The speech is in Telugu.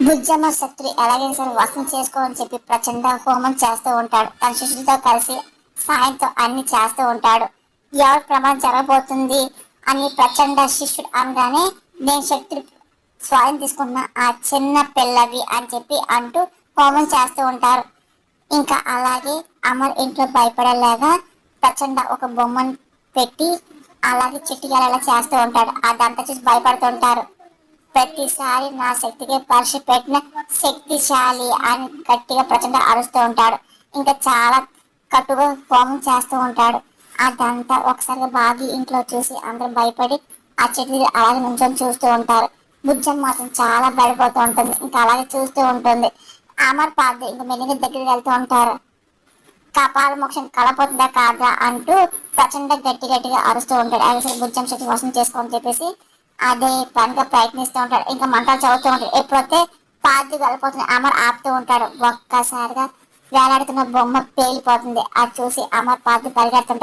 బుజ్జమ్మ శక్తులు ఎలాగైనా సరే వశం చేసుకోవాలని చెప్పి ప్రచండ హోమం చేస్తూ ఉంటాడు. తన శిష్యులతో కలిసి సాయంతో అన్ని చేస్తూ ఉంటాడు. ఎవరి ప్రమాదం జరగబోతుంది అని ప్రచండ శిష్యుడు అనగానే, నేను శక్తులు స్వాధీనం తీసుకున్న ఆ చిన్న పిల్లవి అని చెప్పి అంటూ హోమం చేస్తూ ఉంటారు. ఇంకా అలాగే అమర్ ఇంట్లో భయపడేలాగా ప్రచండ ఒక బొమ్మను పెట్టి అలాగే చిట్టుగాలలా చేస్తూ ఉంటాడు. అదంతా చూసి భయపడుతుంటారు. ప్రతిసారి నా శక్తికి పరీక్ష పెట్టిన శక్తిశాలి అని గట్టిగా ప్రచండ అరుస్తూ ఉంటాడు. ఇంకా చాలా కట్టుగా హోమం చేస్తూ ఉంటాడు. అదంతా ఒకసారిగా బాగి ఇంట్లో చూసి అందరూ భయపడి ఆ చెట్టు అలాగే నుంచొని చూస్తూ ఉంటారు. బుజ్జం మాత్రం చాలా భయపడుతూ ఉంటుంది. ఇంకా అలాగే చూస్తూ ఉంటుంది. అమర్ పార్ది ఇంకా మెల్లిగా దగ్గరికి వెళ్తూ ఉంటారు. కపాల మోక్షం కలపోతుందా కాదా అంటూ ప్రచండ గట్టి గట్టిగా అరుస్తూ ఉంటాడు. అదే బుజ్జం శక్తి వశం చేసుకోని చెప్పేసి అదే పనిగా ప్రయత్నిస్తూ ఉంటాడు. ఇంకా మంటలు చదువుతూ ఉంటాడు. ఎప్పుడైతే పాతి వెళ్ళిపోతుంది అమర్ ఆపుతూ ఉంటాడు. ఒక్కసారిగా వేలాడుతున్న బొమ్మ పేలిపోతుంది. అది చూసి అమర్ పాతి పరిగెడుతుంటాడు.